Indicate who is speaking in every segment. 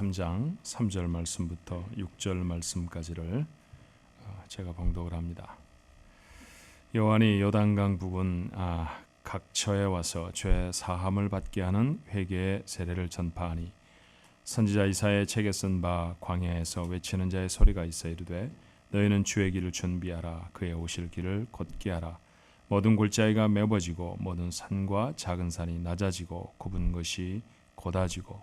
Speaker 1: 3장 3절 말씀부터 6절 말씀까지를 제가 봉독을 합니다. 요한이 요단강 부근 각처에 와서 죄 사함을 받게 하는 회개의 세례를 전파하니 선지자 이사야의 책에 쓴 바 광야에서 외치는 자의 소리가 있어 이르되 너희는 주의 길을 준비하라. 그의 오실 길을 곧게 하라. 모든 골짜기가 메워지고 모든 산과 작은 산이 낮아지고 굽은 것이 곧아지고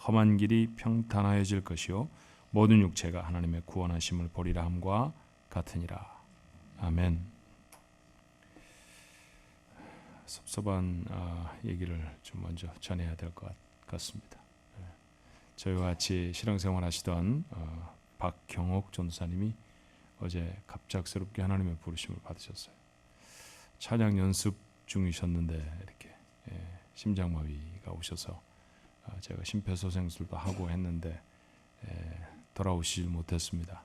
Speaker 1: 험한 길이 평탄하여질 것이요 모든 육체가 하나님의 구원하심을 보리라 함과 같으니라. 아멘. 섭섭한 얘기를 좀 먼저 전해야 될 것 같습니다. 저희와 같이 신앙생활 하시던 박경옥 전도사님이 어제 갑작스럽게 하나님의 부르심을 받으셨어요. 찬양 연습 중이셨는데 이렇게 심장마비가 오셔서 제가 심폐소생술도 하고 했는데 돌아오시질 못했습니다.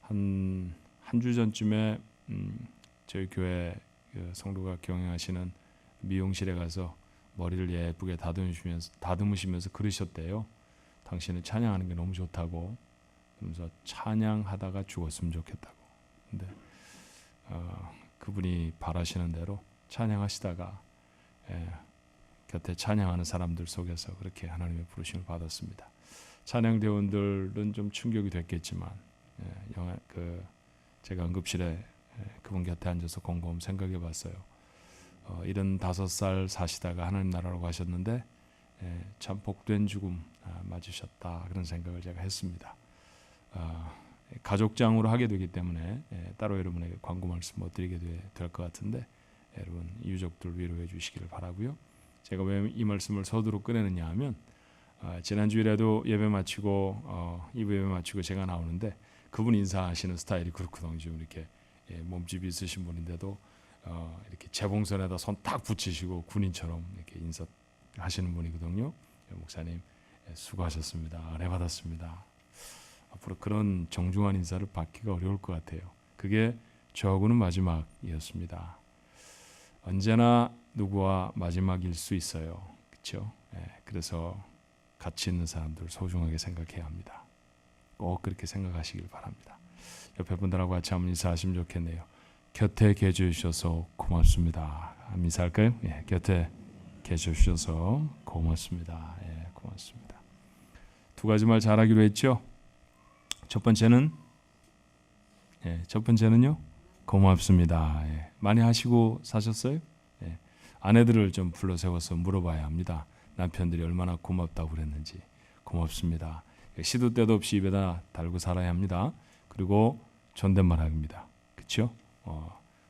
Speaker 1: 한 주 전쯤에 저희 교회 성도가 경영하시는 미용실에 가서 머리를 예쁘게 다듬으시면서 그러셨대요. 당신은 찬양하는 게 너무 좋다고. 그러면서 찬양하다가 죽었으면 좋겠다고. 근데 그분이 바라시는 대로 찬양하시다가 곁에 찬양하는 사람들 속에서 그렇게 하나님의 부르심을 받았습니다. 찬양대원들은 좀 충격이 됐겠지만 제가 응급실에 그분 곁에 앉아서 곰곰 생각해 봤어요. 75살 사시다가 하나님 나라로 가셨는데 참 복된 죽음 맞으셨다, 그런 생각을 제가 했습니다. 가족장으로 하게 되기 때문에 따로 여러분에게 광고 말씀 못 드리게 될 것 같은데 여러분 유족들 위로해 주시기를 바라고요. 제가 왜 이 말씀을 서두로 꺼내느냐 하면 지난주일에도 예배 마치고 2부 예배 마치고 제가 나오는데 그분 인사하시는 스타일이 그렇거든요. 좀 이렇게 몸집이 있으신 분인데도 이렇게 재봉선에다 손 딱 붙이시고 군인처럼 이렇게 인사하시는 분이거든요. 목사님 수고하셨습니다. 은혜 받았습니다. 앞으로 그런 정중한 인사를 받기가 어려울 것 같아요. 그게 저하고는 마지막이었습니다. 언제나 누구와 마지막일 수 있어요. 그렇죠? 그래서 같이 있는 사람들 소중하게 생각해야 합니다. 꼭 그렇게 생각하시길 바랍니다. 옆에 분들하고 같이 한번 인사하시면 좋겠네요. 곁에 계셔 주셔서 고맙습니다. 한번 인사할까요? 곁에 계셔 주셔서 고맙습니다. 고맙습니다. 두 가지 말 잘하기로 했죠. 첫 번째는요, 고맙습니다. 많이 하시고 사셨어요? 아내들을 좀 불러 세워서 물어봐야 합니다. 남편들이 얼마나 고맙다고 그랬는지. 고맙습니다. 시도 때도 없이 입에다 달고 살아야 합니다. 그리고 존댓말합니다. 그렇죠?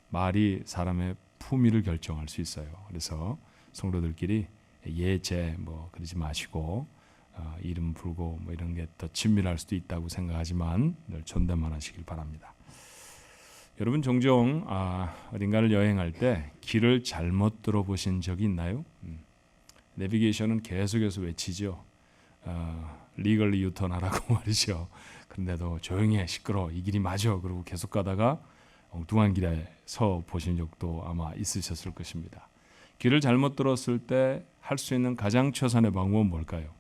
Speaker 1: 말이 사람의 품위를 결정할 수 있어요. 그래서 성도들끼리 예제 그러지 마시고 이름 부르고 이런 게 더 친밀할 수도 있다고 생각하지만 늘 존댓말 하시길 바랍니다. 여러분 종종 어딘가를 여행할 때 길을 잘못 들어보신 적이 있나요? 내비게이션은 계속해서 외치죠. 리걸리 유턴하라고 말이죠. 그런데도 조용히 해, 시끄러워, 이 길이 맞아, 그러고 계속 가다가 엉뚱한 길에 서 보신 적도 아마 있으셨을 것입니다. 길을 잘못 들었을 때 할 수 있는 가장 최선의 방법은 뭘까요?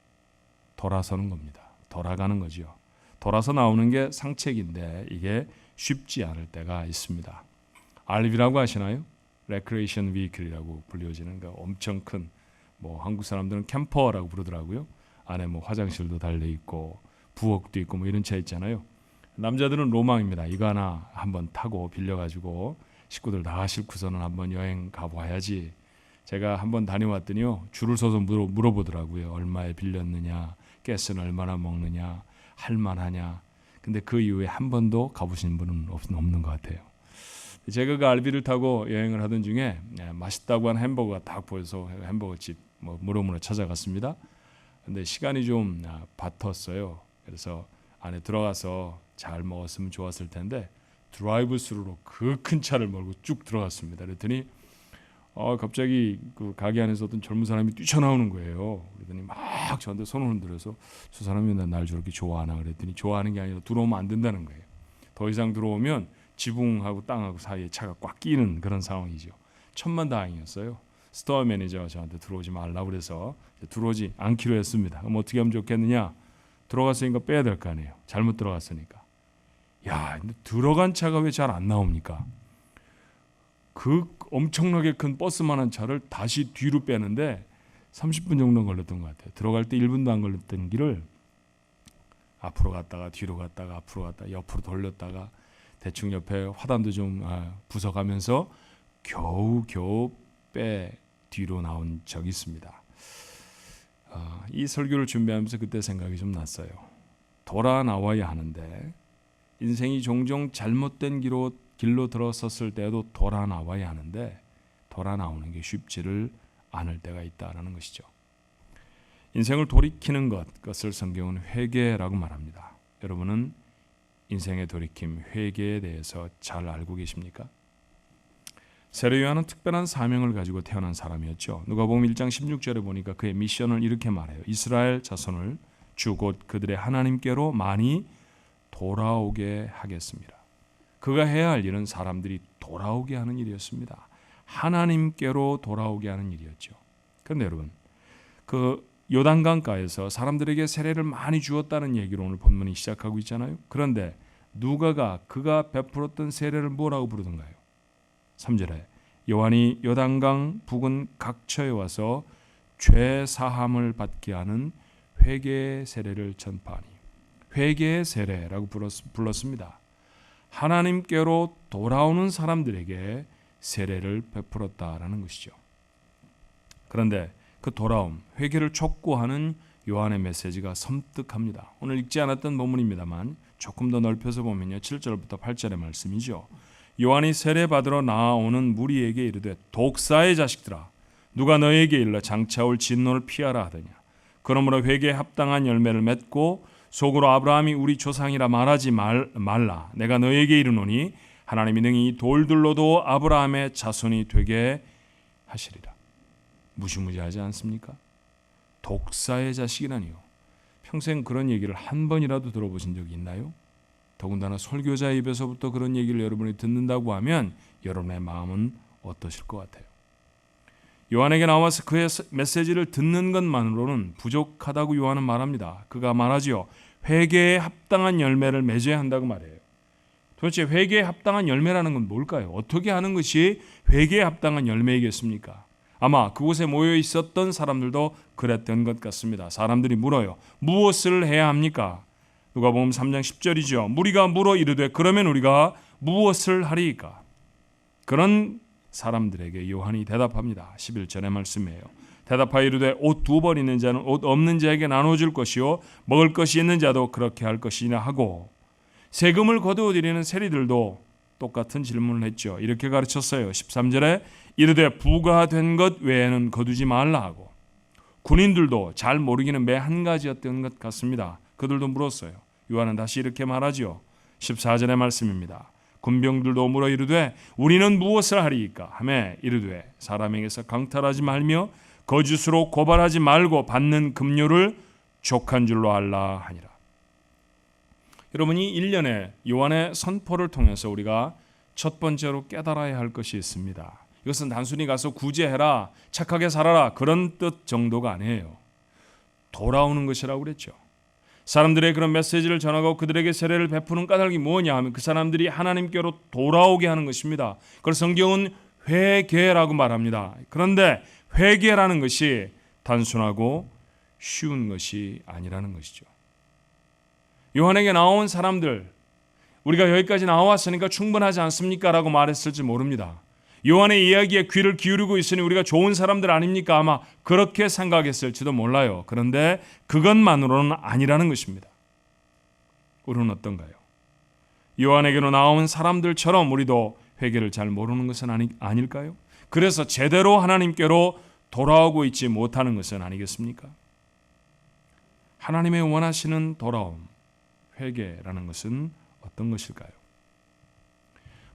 Speaker 1: 돌아서는 겁니다. 돌아가는 거죠. 돌아서 나오는 게 상책인데 이게 쉽지 않을 때가 있습니다. RV라고 하시나요? Recreation Vehicle이라고 불리워지는 엄청 큰, 한국 사람들은 캠퍼라고 부르더라고요. 안에 화장실도 달려 있고 부엌도 있고 이런 차 있잖아요. 남자들은 로망입니다. 이거 하나 한번 타고 빌려가지고 식구들 다 싣고서는 한번 여행 가봐야지. 제가 한번 다녀왔더니요, 줄을 서서 물어보더라고요. 얼마에 빌렸느냐, 가스는 얼마나 먹느냐, 할만하냐. 근데 그 이후에 한 번도 가보신 분은 없는 것 같아요. 제가 그 RV를 타고 여행을 하던 중에 맛있다고 하는 햄버거가 딱 보여서 햄버거집 무럭무럭 찾아갔습니다. 근데 시간이 좀 바빴어요. 그래서 안에 들어가서 잘 먹었으면 좋았을 텐데 드라이브 스루로 그 큰 차를 몰고 쭉 들어갔습니다. 그랬더니 갑자기 그 가게 안에서 어떤 젊은 사람이 뛰쳐나오는 거예요. 그랬더니 막 저한테 손을 흔들어서 저 사람이 날 저렇게 좋아하나 그랬더니 좋아하는 게 아니라 들어오면 안 된다는 거예요. 더 이상 들어오면 지붕하고 땅하고 사이에 차가 꽉 끼는 그런 상황이죠. 천만다행이었어요. 스토어 매니저가 저한테 들어오지 말라고 그래서 들어오지 않기로 했습니다. 그럼 어떻게 하면 좋겠느냐? 들어갔으니까 빼야 될 거 아니에요. 잘못 들어갔으니까. 야, 근데 들어간 차가 왜 잘 안 나옵니까? 그 엄청나게 큰 버스만한 차를 다시 뒤로 빼는데 30분 정도 걸렸던 것 같아요. 들어갈 때 1분도 안 걸렸던 길을 앞으로 갔다가 뒤로 갔다가 앞으로 갔다가 옆으로 돌렸다가 대충 옆에 화단도 좀 부숴가면서 겨우 빼 뒤로 나온 적이 있습니다. 이 설교를 준비하면서 그때 생각이 좀 났어요. 돌아 나와야 하는데 인생이 종종 잘못된 길로 들어섰을 때도 돌아 나와야 하는데 돌아 나오는 게 쉽지를 않을 때가 있다라는 것이죠. 인생을 돌이키는 그것을 성경은 회개라고 말합니다. 여러분은 인생의 돌이킴, 회개에 대해서 잘 알고 계십니까? 세례요한은 특별한 사명을 가지고 태어난 사람이었죠. 누가복음 1장 16절에 보니까 그의 미션을 이렇게 말해요. 이스라엘 자손을 주 곧 그들의 하나님께로 많이 돌아오게 하겠습니다. 그가 해야 할 일은 사람들이 돌아오게 하는 일이었습니다. 하나님께로 돌아오게 하는 일이었죠. 그런데 여러분, 그 요단강가에서 사람들에게 세례를 많이 주었다는 얘기로 오늘 본문이 시작하고 있잖아요. 그런데 누가가 그가 베풀었던 세례를 뭐라고 부르던가요? 3절에 요한이 요단강 부근 각처에 와서 죄 사함을 받게 하는 회개의 세례를 전파하니, 회개의 세례라고 불렀습니다. 하나님께로 돌아오는 사람들에게 세례를 베풀었다라는 것이죠. 그런데 그 돌아옴, 회개를 촉구하는 요한의 메시지가 섬뜩합니다. 오늘 읽지 않았던 본문입니다만 조금 더 넓혀서 보면요, 7절부터 8절의 말씀이죠. 요한이 세례받으러 나아오는 무리에게 이르되 독사의 자식들아, 누가 너에게 일러 장차 올 진노를 피하라 하더냐. 그러므로 회개에 합당한 열매를 맺고 속으로 아브라함이 우리 조상이라 말하지 말라. 내가 너에게 이르노니 하나님이 능히 이 돌들로도 아브라함의 자손이 되게 하시리라. 무시무시하지 않습니까? 독사의 자식이라니요. 평생 그런 얘기를 한 번이라도 들어보신 적이 있나요? 더군다나 설교자 입에서부터 그런 얘기를 여러분이 듣는다고 하면 여러분의 마음은 어떠실 것 같아요? 요한에게 나와서 그의 메시지를 듣는 것만으로는 부족하다고 요한은 말합니다. 그가 말하지요. 회개에 합당한 열매를 맺어야 한다고 말해요. 도대체 회개에 합당한 열매라는 건 뭘까요? 어떻게 하는 것이 회개에 합당한 열매이겠습니까? 아마 그곳에 모여 있었던 사람들도 그랬던 것 같습니다. 사람들이 물어요. 무엇을 해야 합니까? 누가복음 3장 10절이죠. 무리가 물어 이르되 그러면 우리가 무엇을 하리이까? 그런 사람들에게 요한이 대답합니다. 11절의 말씀이에요. 대답하여 이르되 옷 2벌 있는 자는 옷 없는 자에게 나눠줄 것이요 먹을 것이 있는 자도 그렇게 할 것이나 하고, 세금을 거두어 드리는 세리들도 똑같은 질문을 했죠. 이렇게 가르쳤어요. 13절에 이르되 부가된 것 외에는 거두지 말라 하고, 군인들도 잘 모르기는 매 한 가지였던 것 같습니다. 그들도 물었어요. 요한은 다시 이렇게 말하죠. 14절의 말씀입니다. 군병들도 물어 이르되 우리는 무엇을 하리이까 하매 이르되 사람에게서 강탈하지 말며 거짓으로 고발하지 말고 받는 급료를 족한 줄로 알라 하니라. 여러분이 1년에 요한의 선포를 통해서 우리가 첫 번째로 깨달아야 할 것이 있습니다. 이것은 단순히 가서 구제해라, 착하게 살아라 그런 뜻 정도가 아니에요. 돌아오는 것이라고 그랬죠. 사람들의 그런 메시지를 전하고 그들에게 세례를 베푸는 까닭이 뭐냐 하면 그 사람들이 하나님께로 돌아오게 하는 것입니다. 그걸 성경은 회개라고 말합니다. 그런데 회개라는 것이 단순하고 쉬운 것이 아니라는 것이죠. 요한에게 나온 사람들, 우리가 여기까지 나왔으니까 충분하지 않습니까? 라고 말했을지 모릅니다. 요한의 이야기에 귀를 기울이고 있으니 우리가 좋은 사람들 아닙니까? 아마 그렇게 생각했을지도 몰라요. 그런데 그것만으로는 아니라는 것입니다. 우리는 어떤가요? 요한에게로 나온 사람들처럼 우리도 회개를 잘 모르는 것은 아닐까요? 그래서 제대로 하나님께로 돌아오고 있지 못하는 것은 아니겠습니까? 하나님의 원하시는 돌아옴, 회개라는 것은 어떤 것일까요?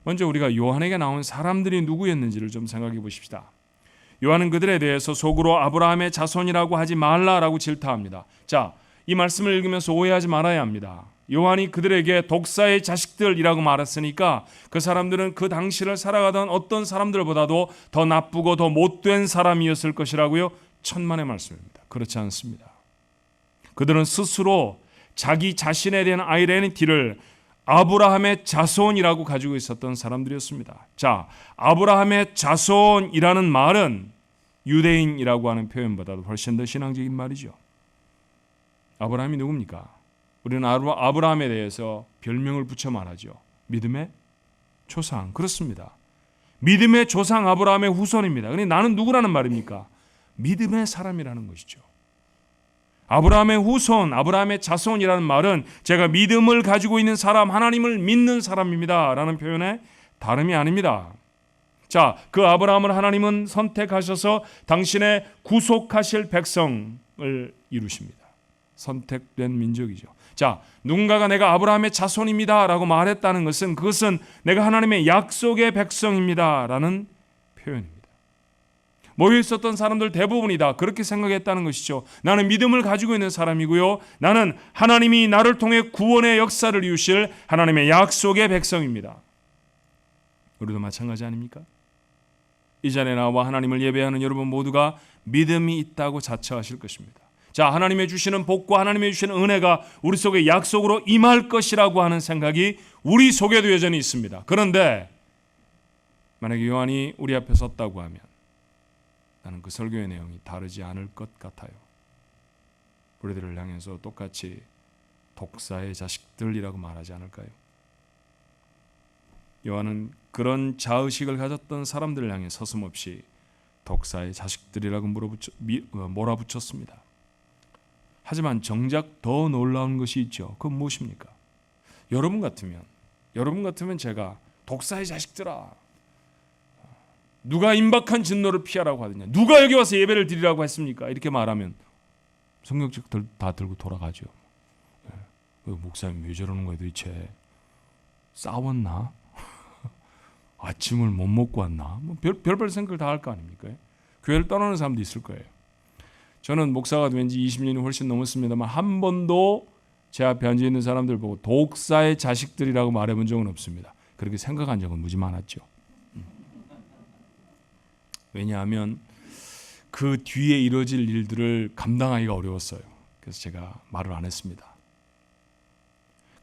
Speaker 1: 먼저 우리가 요한에게 나온 사람들이 누구였는지를 좀 생각해 보십시다. 요한은 그들에 대해서 속으로 아브라함의 자손이라고 하지 말라라고 질타합니다. 자, 이 말씀을 읽으면서 오해하지 말아야 합니다. 요한이 그들에게 독사의 자식들이라고 말했으니까 그 사람들은 그 당시를 살아가던 어떤 사람들보다도 더 나쁘고 더 못된 사람이었을 것이라고요? 천만의 말씀입니다. 그렇지 않습니다. 그들은 스스로 자기 자신에 대한 아이덴티티를 아브라함의 자손이라고 가지고 있었던 사람들이었습니다. 자, 아브라함의 자손이라는 말은 유대인이라고 하는 표현보다도 훨씬 더 신앙적인 말이죠. 아브라함이 누굽니까? 우리는 아브라함에 대해서 별명을 붙여 말하죠. 믿음의 조상. 그렇습니다. 믿음의 조상 아브라함의 후손입니다. 그런데 나는 누구라는 말입니까? 믿음의 사람이라는 것이죠. 아브라함의 후손, 아브라함의 자손이라는 말은 제가 믿음을 가지고 있는 사람, 하나님을 믿는 사람입니다 라는 표현의 다름이 아닙니다. 자, 그 아브라함을 하나님은 선택하셔서 당신의 구속하실 백성을 이루십니다. 선택된 민족이죠. 자, 누군가가 내가 아브라함의 자손입니다 라고 말했다는 것은 그것은 내가 하나님의 약속의 백성입니다 라는 표현입니다. 모여 있었던 사람들 대부분이 다 그렇게 생각했다는 것이죠. 나는 믿음을 가지고 있는 사람이고요. 나는 하나님이 나를 통해 구원의 역사를 이루실 하나님의 약속의 백성입니다. 우리도 마찬가지 아닙니까? 이 자리에 나와 하나님을 예배하는 여러분 모두가 믿음이 있다고 자처하실 것입니다. 자, 하나님의 주시는 복과 하나님의 주시는 은혜가 우리 속에 약속으로 임할 것이라고 하는 생각이 우리 속에도 여전히 있습니다. 그런데 만약에 요한이 우리 앞에 섰다고 하면 나는 그 설교의 내용이 다르지 않을 것 같아요. 우리들을 향해서 똑같이 독사의 자식들이라고 말하지 않을까요? 요한은 그런 자의식을 가졌던 사람들을 향해 서슴없이 독사의 자식들이라고 몰아붙였습니다. 하지만 정작 더 놀라운 것이 있죠. 그건 무엇입니까? 여러분 같으면 제가 독사의 자식들아, 누가 임박한 진노를 피하라고 하더냐, 누가 여기 와서 예배를 드리라고 했습니까? 이렇게 말하면 성경책 다 들고 돌아가죠. 목사님 왜 저러는 거야 도대체? 싸웠나? 아침을 못 먹고 왔나? 뭐 별별 생각을 다 할 거 아닙니까? 교회를 떠나는 사람도 있을 거예요. 저는 목사가 된 지 20년이 훨씬 넘었습니다만 한 번도 제 앞에 앉아 있는 사람들 보고 독사의 자식들이라고 말해본 적은 없습니다. 그렇게 생각한 적은 무지 많았죠. 왜냐하면 그 뒤에 이루어질 일들을 감당하기가 어려웠어요. 그래서 제가 말을 안 했습니다.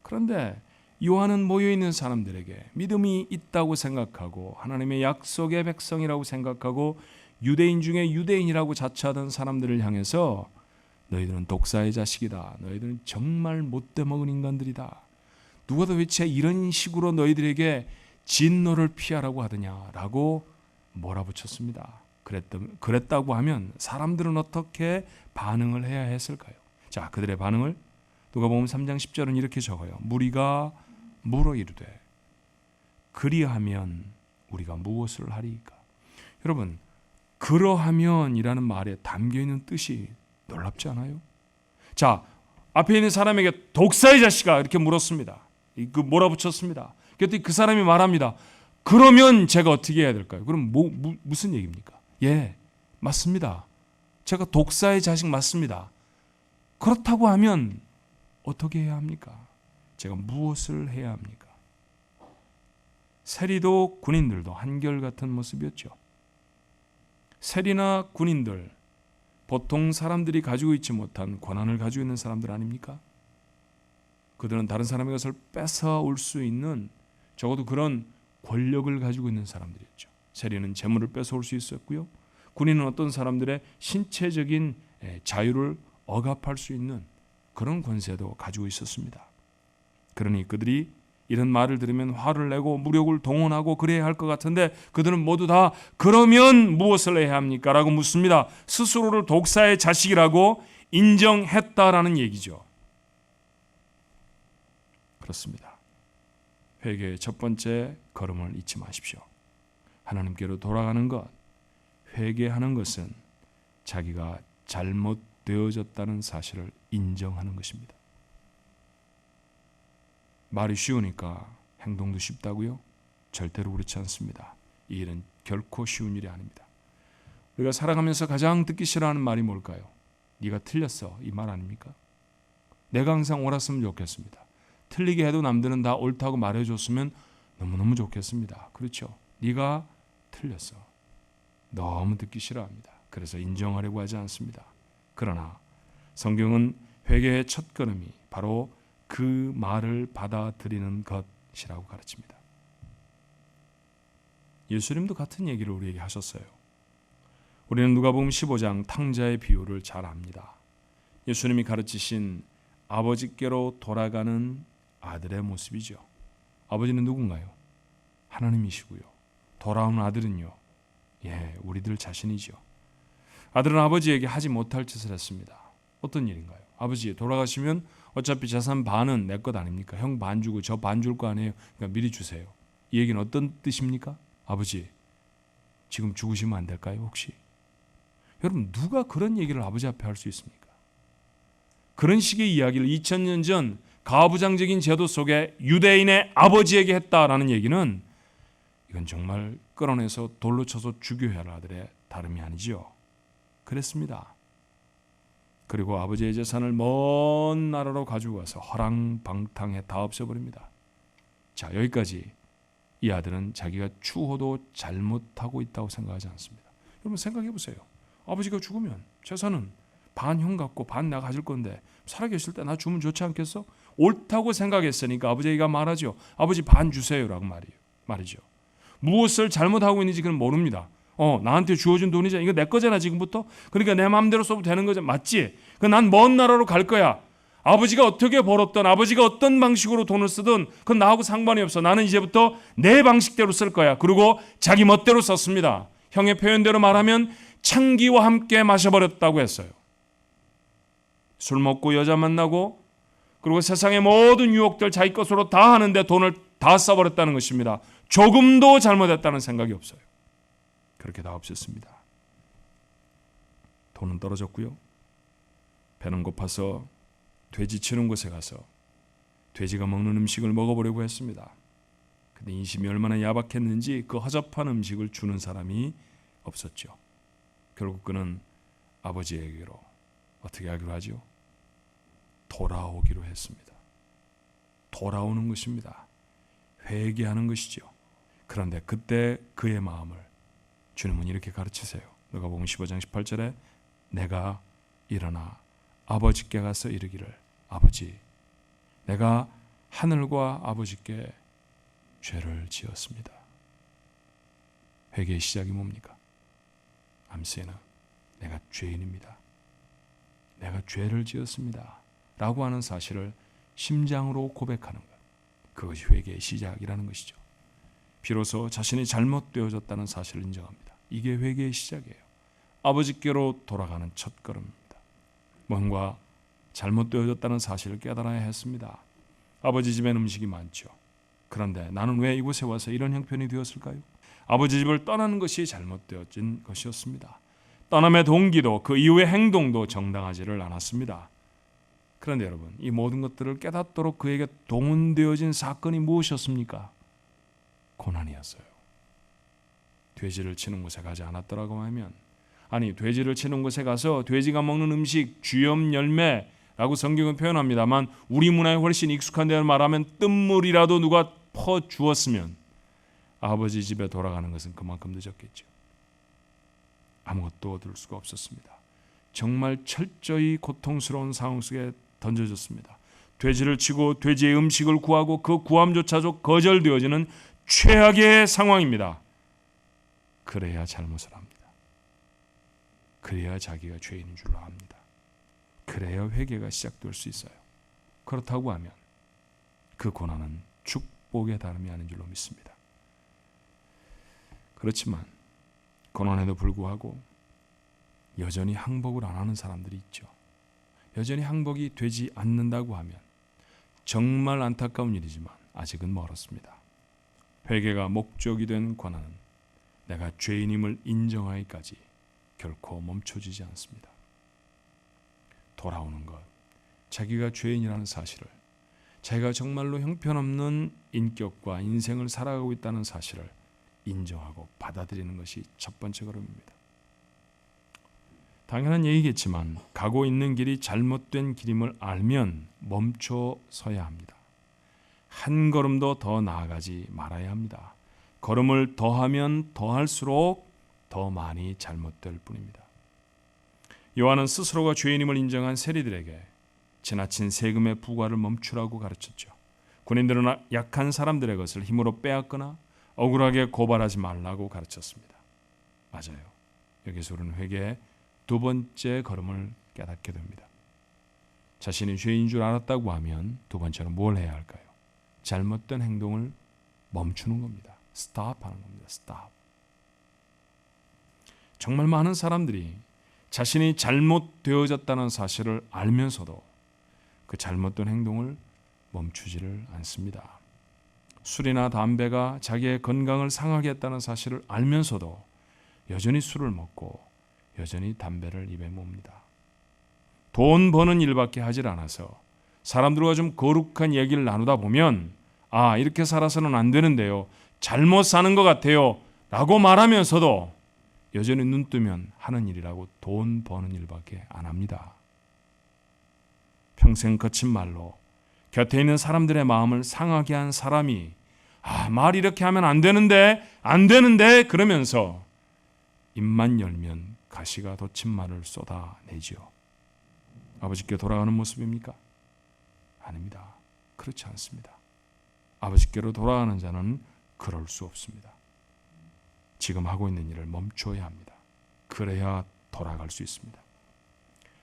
Speaker 1: 그런데 요한은 모여있는 사람들에게 믿음이 있다고 생각하고 하나님의 약속의 백성이라고 생각하고 유대인 중에 유대인이라고 자처하던 사람들을 향해서 너희들은 독사의 자식이다. 너희들은 정말 못돼 먹은 인간들이다. 누가 도대체 이런 식으로 너희들에게 진노를 피하라고 하더냐라고 몰아붙였습니다. 그랬다고 하면 사람들은 어떻게 반응을 해야 했을까요? 자, 그들의 반응을 누가복음 3장 10절은 이렇게 적어요. 무리가 물어 이르되 그리하면 우리가 무엇을 하리이까? 여러분, 그러하면이라는 말에 담겨있는 뜻이 놀랍지 않아요? 자, 앞에 있는 사람에게 독사의 자식아 이렇게 물었습니다. 몰아붙였습니다. 그랬더니 그 사람이 말합니다. 그러면 제가 어떻게 해야 될까요? 그럼 무슨 얘기입니까? 예, 맞습니다. 제가 독사의 자식 맞습니다. 그렇다고 하면 어떻게 해야 합니까? 제가 무엇을 해야 합니까? 세리도 군인들도 한결같은 모습이었죠. 세리나 군인들, 보통 사람들이 가지고 있지 못한 권한을 가지고 있는 사람들 아닙니까? 그들은 다른 사람의 것을 뺏어올 수 있는 적어도 그런 권력을 가지고 있는 사람들이었죠. 세리는 재물을 뺏어올 수 있었고요. 군인은 어떤 사람들의 신체적인 자유를 억압할 수 있는 그런 권세도 가지고 있었습니다. 그러니 그들이 이런 말을 들으면 화를 내고 무력을 동원하고 그래야 할 것 같은데 그들은 모두 다 그러면 무엇을 해야 합니까? 라고 묻습니다. 스스로를 독사의 자식이라고 인정했다라는 얘기죠. 그렇습니다. 회개의 첫 번째 걸음을 잊지 마십시오. 하나님께로 돌아가는 것, 회개하는 것은 자기가 잘못되어졌다는 사실을 인정하는 것입니다. 말이 쉬우니까 행동도 쉽다고요? 절대로 그렇지 않습니다. 이 일은 결코 쉬운 일이 아닙니다. 우리가 살아가면서 가장 듣기 싫어하는 말이 뭘까요? 네가 틀렸어. 이 말 아닙니까? 내가 항상 옳았으면 좋겠습니다. 틀리게 해도 남들은 다 옳다고 말해줬으면 너무너무 좋겠습니다. 그렇죠? 네가 틀렸어. 너무 듣기 싫어합니다. 그래서 인정하려고 하지 않습니다. 그러나 성경은 회개의 첫 걸음이 바로 그 말을 받아들이는 것이라고 가르칩니다. 예수님도 같은 얘기를 우리에게 하셨어요. 우리는 누가복음 15장 탕자의 비유를 잘 압니다. 예수님이 가르치신 아버지께로 돌아가는 아들의 모습이죠. 아버지는 누군가요? 하나님이시고요. 돌아오는 아들은요, 우리들 자신이죠. 아들은 아버지에게 하지 못할 짓을 했습니다. 어떤 일인가요? 아버지 돌아가시면 어차피 재산 반은 내 것 아닙니까? 형 반 주고 저 반 줄 거 아니에요? 그러니까 미리 주세요. 이 얘기는 어떤 뜻입니까? 아버지 지금 죽으시면 안 될까요 혹시? 여러분 누가 그런 얘기를 아버지 앞에 할 수 있습니까? 그런 식의 이야기를 2000년 전 가부장적인 제도 속에 유대인의 아버지에게 했다라는 얘기는 이건 정말 끌어내서 돌로 쳐서 죽여야 할 아들의 다름이 아니지요. 그랬습니다. 그리고 아버지의 재산을 먼 나라로 가지고 가서 허랑방탕에 다 없애버립니다. 자, 여기까지 이 아들은 자기가 추호도 잘못하고 있다고 생각하지 않습니다. 여러분 생각해 보세요. 아버지가 죽으면 재산은 반 형 갖고 반 내가 가질 건데 살아계실 때 나 주면 좋지 않겠어? 옳다고 생각했으니까 아버지가 말하죠. 아버지 반 주세요라고 말이죠. 무엇을 잘못하고 있는지 그는 모릅니다. 나한테 주어진 돈이잖아. 이거 내 거잖아 지금부터. 그러니까 내 마음대로 써도 되는 거잖아. 맞지? 난 먼 나라로 갈 거야. 아버지가 어떻게 벌었든 아버지가 어떤 방식으로 돈을 쓰든 그건 나하고 상관이 없어. 나는 이제부터 내 방식대로 쓸 거야. 그리고 자기 멋대로 썼습니다. 형의 표현대로 말하면 창기와 함께 마셔버렸다고 했어요. 술 먹고 여자 만나고 그리고 세상의 모든 유혹들 자기 것으로 다 하는데 돈을 다 써버렸다는 것입니다. 조금도 잘못했다는 생각이 없어요. 그렇게 다 없었습니다. 돈은 떨어졌고요. 배는 고파서 돼지 치는 곳에 가서 돼지가 먹는 음식을 먹어보려고 했습니다. 근데 인심이 얼마나 야박했는지 그 허접한 음식을 주는 사람이 없었죠. 결국 그는 아버지에게로 어떻게 하기로 하죠? 돌아오기로 했습니다. 돌아오는 것입니다. 회개하는 것이죠. 그런데 그때 그의 마음을 주님은 이렇게 가르치세요. 누가복음 15장 18절에 내가 일어나 아버지께 가서 이르기를 아버지 내가 하늘과 아버지께 죄를 지었습니다. 회개의 시작이 뭡니까? 암세나 내가 죄인입니다. 내가 죄를 지었습니다. 라고 하는 사실을 심장으로 고백하는 것. 그것이 회개의 시작이라는 것이죠. 비로소 자신이 잘못되어졌다는 사실을 인정합니다. 이게 회개의 시작이에요. 아버지께로 돌아가는 첫걸음입니다. 뭔가 잘못되어졌다는 사실을 깨달아야 했습니다. 아버지 집엔 음식이 많죠. 그런데 나는 왜 이곳에 와서 이런 형편이 되었을까요? 아버지 집을 떠나는 것이 잘못되어진 것이었습니다. 떠남의 동기도 그 이후의 행동도 정당하지를 않았습니다. 그런데 여러분, 이 모든 것들을 깨닫도록 그에게 동원되어진 사건이 무엇이었습니까? 고난이었어요. 돼지를 치는 곳에 가지 않았더라고 하면, 아니 돼지를 치는 곳에 가서 돼지가 먹는 음식, 쥐염 열매라고 성경은 표현합니다만 우리 문화에 훨씬 익숙한 대로 말하면 뜬물이라도 누가 퍼주었으면 아버지 집에 돌아가는 것은 그만큼 늦었겠죠. 아무것도 얻을 수가 없었습니다. 정말 철저히 고통스러운 상황 속에 던져졌습니다. 돼지를 치고 돼지의 음식을 구하고 그 구함조차도 거절되어지는 최악의 상황입니다. 그래야 잘못을 합니다. 그래야 자기가 죄인인 줄로 압니다. 그래야 회개가 시작될 수 있어요. 그렇다고 하면 그 고난은 축복의 다름이 아닌 줄로 믿습니다. 그렇지만 고난에도 불구하고 여전히 항복을 안 하는 사람들이 있죠. 여전히 항복이 되지 않는다고 하면 정말 안타까운 일이지만 아직은 멀었습니다. 회개가 목적이 된 고난은 내가 죄인임을 인정하기까지 결코 멈춰지지 않습니다. 돌아오는 것, 자기가 죄인이라는 사실을, 자기가 정말로 형편없는 인격과 인생을 살아가고 있다는 사실을 인정하고 받아들이는 것이 첫 번째 걸음입니다. 당연한 얘기겠지만 가고 있는 길이 잘못된 길임을 알면 멈춰 서야 합니다. 한 걸음도 더 나아가지 말아야 합니다. 걸음을 더하면 더할수록 더 많이 잘못될 뿐입니다. 요한은 스스로가 죄인임을 인정한 세리들에게 지나친 세금의 부과를 멈추라고 가르쳤죠. 군인들은 약한 사람들의 것을 힘으로 빼앗거나 억울하게 고발하지 말라고 가르쳤습니다. 맞아요. 여기서 우리는 회개의 두 번째 걸음을 깨닫게 됩니다. 자신이 죄인 줄 알았다고 하면 두 번째로 뭘 해야 할까요? 잘못된 행동을 멈추는 겁니다. 스탑 하는 겁니다. 스탑. 정말 많은 사람들이 자신이 잘못되어졌다는 사실을 알면서도 그 잘못된 행동을 멈추지를 않습니다. 술이나 담배가 자기의 건강을 상하게 했다는 사실을 알면서도 여전히 술을 먹고 여전히 담배를 입에 뭅니다. 돈 버는 일밖에 하질 않아서 사람들과 좀 거룩한 얘기를 나누다 보면 이렇게 살아서는 안 되는데요. 잘못 사는 것 같아요. 라고 말하면서도 여전히 눈 뜨면 하는 일이라고 돈 버는 일밖에 안 합니다. 평생 거친 말로 곁에 있는 사람들의 마음을 상하게 한 사람이 말 이렇게 하면 안 되는데 그러면서 입만 열면 가시가 돋친 말을 쏟아내지요. 아버지께 돌아가는 모습입니까? 아닙니다. 그렇지 않습니다. 아버지께로 돌아가는 자는 그럴 수 없습니다. 지금 하고 있는 일을 멈춰야 합니다. 그래야 돌아갈 수 있습니다.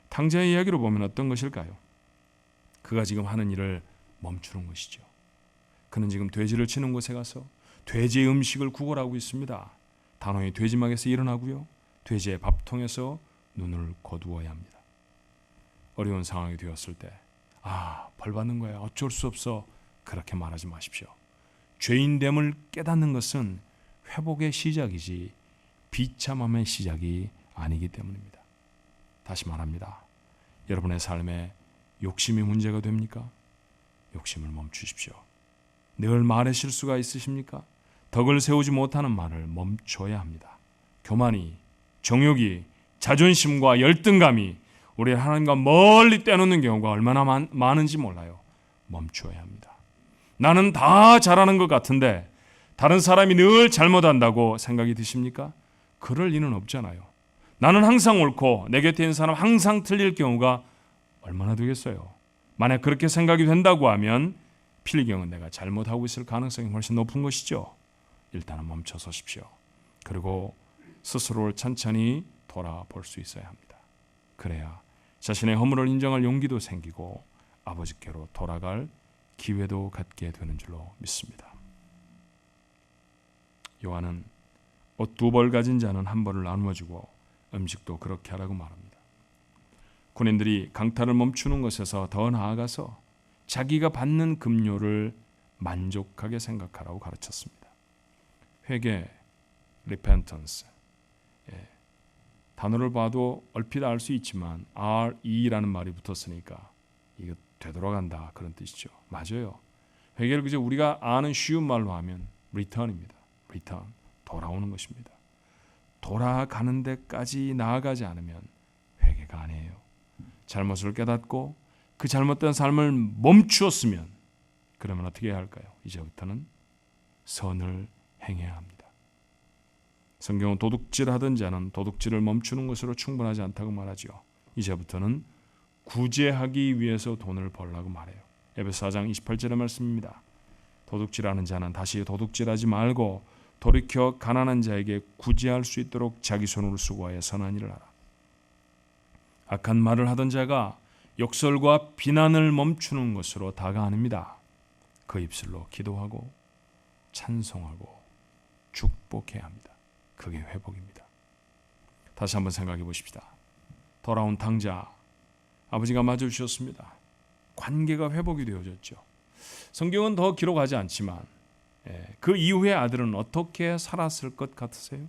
Speaker 1: 탕자의 이야기로 보면 어떤 것일까요? 그가 지금 하는 일을 멈추는 것이죠. 그는 지금 돼지를 치는 곳에 가서 돼지의 음식을 구걸하고 있습니다. 단호히 돼지막에서 일어나고요. 돼지의 밥통에서 눈을 거두어야 합니다. 어려운 상황이 되었을 때 벌 받는 거야. 어쩔 수 없어. 그렇게 말하지 마십시오. 죄인됨을 깨닫는 것은 회복의 시작이지 비참함의 시작이 아니기 때문입니다. 다시 말합니다. 여러분의 삶에 욕심이 문제가 됩니까? 욕심을 멈추십시오. 늘 말에 실수가 있으십니까? 덕을 세우지 못하는 말을 멈춰야 합니다. 교만이, 정욕이, 자존심과 열등감이 우리 하나님과 멀리 떼놓는 경우가 얼마나 많은지 몰라요. 멈춰야 합니다. 나는 다 잘하는 것 같은데 다른 사람이 늘 잘못한다고 생각이 드십니까? 그럴 리는 없잖아요. 나는 항상 옳고 내 곁에 있는 사람 항상 틀릴 경우가 얼마나 되겠어요. 만약 그렇게 생각이 된다고 하면 필경은 내가 잘못하고 있을 가능성이 훨씬 높은 것이죠. 일단은 멈춰 서십시오. 그리고 스스로를 천천히 돌아볼 수 있어야 합니다. 그래야 자신의 허물을 인정할 용기도 생기고 아버지께로 돌아갈 기회도 갖게 되는 줄로 믿습니다. 요한은 옷 2벌 가진 자는 1벌을 나누어 주고 음식도 그렇게 하라고 말합니다. 군인들이 강탈을 멈추는 것에서 더 나아가서 자기가 받는 급료를 만족하게 생각하라고 가르쳤습니다. 회개, repentance. 단어를 봐도 얼핏 알 수 있지만 RE라는 말이 붙었으니까 이거 되돌아간다 그런 뜻이죠. 맞아요. 회개를 그저 우리가 아는 쉬운 말로 하면 return입니다. return, 돌아오는 것입니다. 돌아가는 데까지 나아가지 않으면 회개가 아니에요. 잘못을 깨닫고 그 잘못된 삶을 멈추었으면 그러면 어떻게 해야 할까요? 이제부터는 선을 행해야 합니다. 성경은 도둑질하던 자는 도둑질을 멈추는 것으로 충분하지 않다고 말하지요. 이제부터는 구제하기 위해서 돈을 벌라고 말해요. 에베소 4장 28절의 말씀입니다. 도둑질하는 자는 다시 도둑질하지 말고 돌이켜 가난한 자에게 구제할 수 있도록 자기 손으로 수고하여 선한 일을 하라. 악한 말을 하던 자가 욕설과 비난을 멈추는 것으로 다가 아닙니다. 그 입술로 기도하고 찬송하고 축복해야 합니다. 그게 회복입니다. 다시 한번 생각해 보십시다. 돌아온 탕자, 아버지가 맞아주셨습니다. 관계가 회복이 되어졌죠. 성경은 더 기록하지 않지만 그 이후의 아들은 어떻게 살았을 것 같으세요?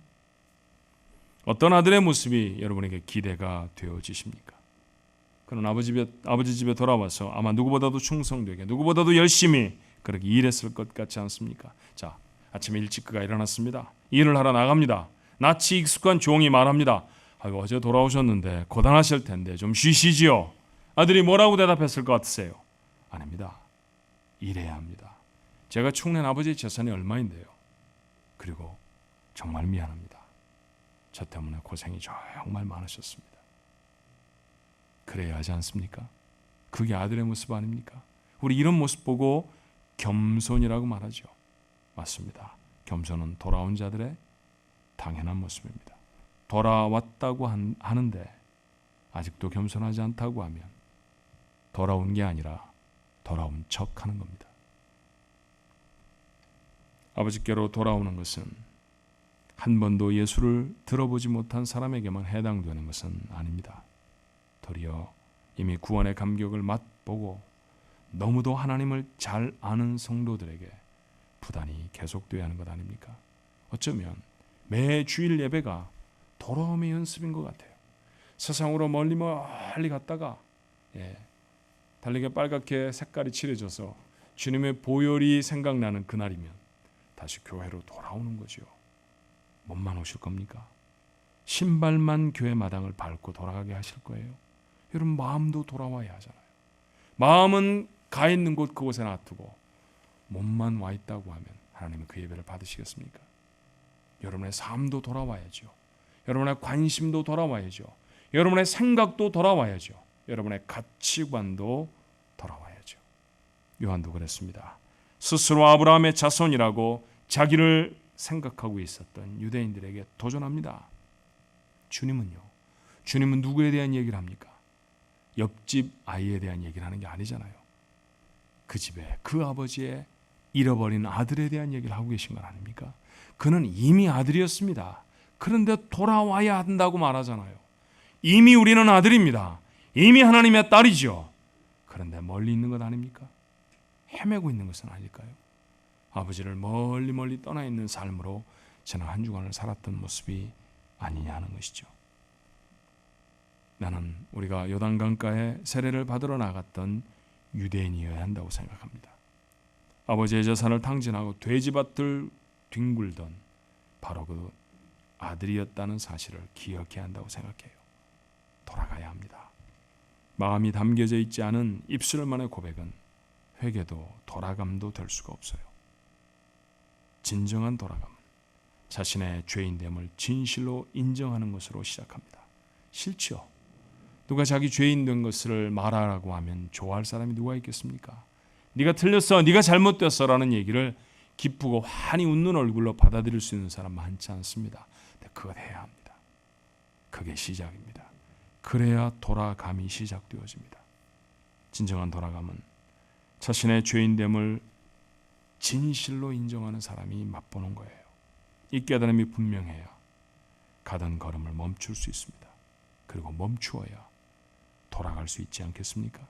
Speaker 1: 어떤 아들의 모습이 여러분에게 기대가 되어지십니까? 그는 아버지 집에 돌아와서 아마 누구보다도 충성되게 누구보다도 열심히 그렇게 일했을 것 같지 않습니까? 자, 아침에 일찍 그가 일어났습니다. 일을 하러 나갑니다. 낯이 익숙한 종이 말합니다. 어제 돌아오셨는데 고단하실 텐데 좀 쉬시지요. 아들이 뭐라고 대답했을 것 같으세요? 아닙니다. 일해야 합니다. 제가 축낸 아버지의 재산이 얼마인데요. 그리고 정말 미안합니다. 저 때문에 고생이 정말 많으셨습니다. 그래야 하지 않습니까? 그게 아들의 모습 아닙니까? 우리 이런 모습 보고 겸손이라고 말하죠. 맞습니다. 겸손은 돌아온 자들의 당연한 모습입니다. 돌아왔다고 하는데 아직도 겸손하지 않다고 하면 돌아온 게 아니라 돌아온 척하는 겁니다. 아버지께로 돌아오는 것은 한 번도 예수를 들어보지 못한 사람에게만 해당되는 것은 아닙니다. 도리어 이미 구원의 감격을 맛보고 너무도 하나님을 잘 아는 성도들에게 부단히 계속되어야 하는 것 아닙니까? 어쩌면 매 주일 예배가 돌아옴의 연습인 것 같아요. 세상으로 멀리 갔다가 달리게 빨갛게 색깔이 칠해져서 주님의 보혈이 생각나는 그날이면 다시 교회로 돌아오는 거죠. 몸만 오실 겁니까? 신발만 교회 마당을 밟고 돌아가게 하실 거예요. 여러분, 마음도 돌아와야 하잖아요. 마음은 가 있는 곳 그곳에 놔두고 몸만 와 있다고 하면 하나님은 그 예배를 받으시겠습니까? 여러분의 삶도 돌아와야죠. 여러분의 관심도 돌아와야죠. 여러분의 생각도 돌아와야죠. 여러분의 가치관도 돌아와야죠. 요한도 그랬습니다. 스스로 아브라함의 자손이라고 자기를 생각하고 있었던 유대인들에게 도전합니다. 주님은 누구에 대한 얘기를 합니까? 옆집 아이에 대한 얘기를 하는 게 아니잖아요. 그 집에 그 아버지의 잃어버린 아들에 대한 얘기를 하고 계신 건 아닙니까? 그는 이미 아들이었습니다. 그런데 돌아와야 한다고 말하잖아요. 이미 우리는 아들입니다. 이미 하나님의 딸이죠. 그런데 멀리 있는 것 아닙니까? 헤매고 있는 것은 아닐까요? 아버지를 멀리 떠나 있는 삶으로 지난 한 주간을 살았던 모습이 아니냐 하는 것이죠. 나는 우리가 요단강가에 세례를 받으러 나갔던 유대인이어야 한다고 생각합니다. 아버지의 재산을 탕진하고 돼지밭을 뒹굴던 바로 그 아들이었다는 사실을 기억해야 한다고 생각해요. 돌아가야 합니다. 마음이 담겨져 있지 않은 입술만의 고백은 회개도 돌아감도 될 수가 없어요. 진정한 돌아감은 자신의 죄인됨을 진실로 인정하는 것으로 시작합니다. 싫죠? 누가 자기 죄인 된 것을 말하라고 하면 좋아할 사람이 누가 있겠습니까? 네가 틀렸어, 네가 잘못됐어 라는 얘기를 기쁘고 환히 웃는 얼굴로 받아들일 수 있는 사람 많지 않습니다. 근데 그것 해야 합니다. 그게 시작입니다. 그래야 돌아감이 시작되어집니다. 진정한 돌아감은 자신의 죄인됨을 진실로 인정하는 사람이 맛보는 거예요. 이 깨달음이 분명해야 가던 걸음을 멈출 수 있습니다. 그리고 멈추어야 돌아갈 수 있지 않겠습니까?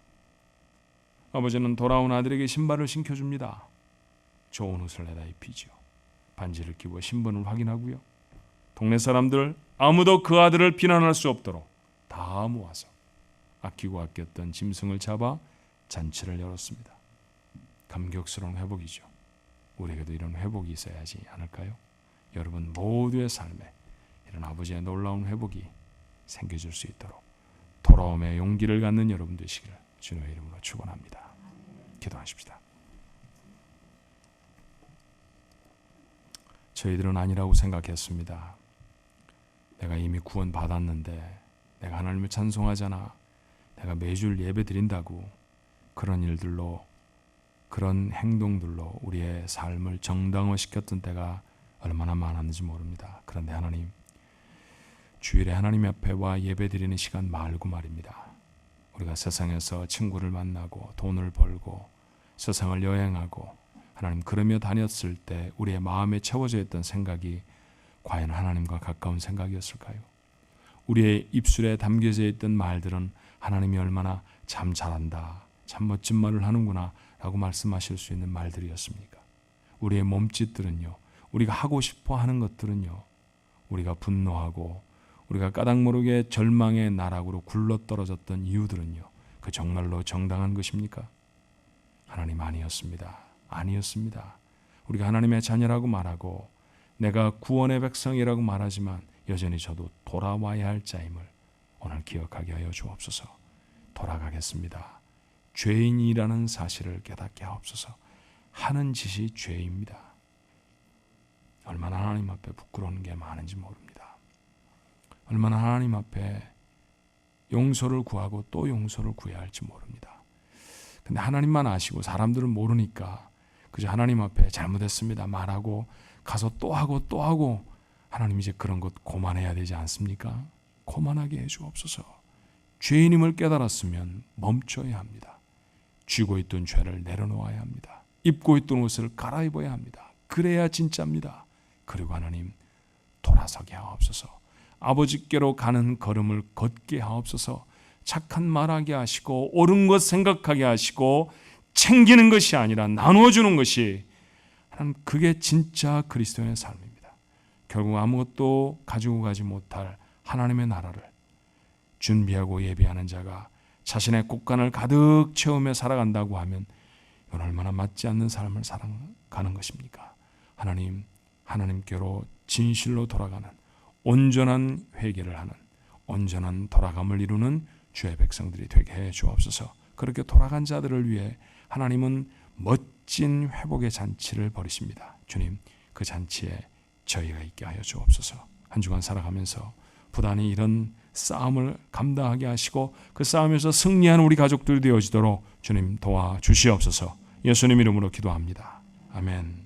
Speaker 1: 아버지는 돌아온 아들에게 신발을 신겨줍니다. 좋은 옷을 내다 입히죠. 반지를 끼고 신분을 확인하고요. 동네 사람들 아무도 그 아들을 비난할 수 없도록 다 모아서 아끼고 아꼈던 짐승을 잡아 잔치를 열었습니다. 감격스러운 회복이죠. 우리에게도 이런 회복이 있어야 하지 않을까요? 여러분 모두의 삶에 이런 아버지의 놀라운 회복이 생겨질 수 있도록 돌아옴의 용기를 갖는 여러분 되시기를 주님의 이름으로 축원합니다. 기도하십시다. 저희들은 아니라고 생각했습니다. 내가 이미 구원 받았는데 내가 하나님을 찬송하잖아. 내가 매주 예배 드린다고 그런 일들로 그런 행동들로 우리의 삶을 정당화시켰던 때가 얼마나 많았는지 모릅니다. 그런데 하나님, 주일에 하나님 앞에 와 예배 드리는 시간 말고 말입니다. 우리가 세상에서 친구를 만나고 돈을 벌고 세상을 여행하고 하나님 그러며 다녔을 때 우리의 마음에 채워져 있던 생각이 과연 하나님과 가까운 생각이었을까요? 우리의 입술에 담겨져 있던 말들은 하나님이 얼마나 참 잘한다, 참 멋진 말을 하는구나 라고 말씀하실 수 있는 말들이었습니까? 우리의 몸짓들은요, 우리가 하고 싶어 하는 것들은요, 우리가 분노하고 우리가 까닭 모르게 절망의 나락으로 굴러떨어졌던 이유들은요, 그 정말로 정당한 것입니까? 하나님 아니었습니다. 아니었습니다. 우리가 하나님의 자녀라고 말하고 내가 구원의 백성이라고 말하지만 여전히 저도 돌아와야 할 자임을 오늘 기억하게 하여 주옵소서. 돌아가겠습니다. 죄인이라는 사실을 깨닫게 하옵소서. 하는 짓이 죄입니다. 얼마나 하나님 앞에 부끄러운 게 많은지 모릅니다. 얼마나 하나님 앞에 용서를 구하고 또 용서를 구해야 할지 모릅니다. 근데 하나님만 아시고 사람들은 모르니까 그저 하나님 앞에 잘못했습니다 말하고 가서 또 하고 또 하고, 하나님 이제 그런 것 고만해야 되지 않습니까? 고만하게 해주옵소서. 죄인임을 깨달았으면 멈춰야 합니다. 쥐고 있던 죄를 내려놓아야 합니다. 입고 있던 옷을 갈아입어야 합니다. 그래야 진짜입니다. 그리고 하나님 돌아서게 하옵소서. 아버지께로 가는 걸음을 걷게 하옵소서. 착한 말하게 하시고 옳은 것 생각하게 하시고 챙기는 것이 아니라 나눠주는 것이, 하나님 그게 진짜 그리스도인의 삶입니다. 결국 아무것도 가지고 가지 못할 하나님의 나라를 준비하고 예비하는 자가 자신의 곳간을 가득 채우며 살아간다고 하면 이건 얼마나 맞지 않는 삶을 살아가는 것입니까? 하나님께로 진실로 돌아가는 온전한 회개를 하는 온전한 돌아감을 이루는 주의 백성들이 되게 해 주옵소서. 그렇게 돌아간 자들을 위해 하나님은 멋진 회복의 잔치를 벌이십니다. 주님, 그 잔치에 저희가 있게 하여 주옵소서. 한 주간 살아가면서 부단히 이런 싸움을 감당하게 하시고 그 싸움에서 승리하는 우리 가족들이 되어지도록 주님 도와주시옵소서. 예수님 이름으로 기도합니다. 아멘.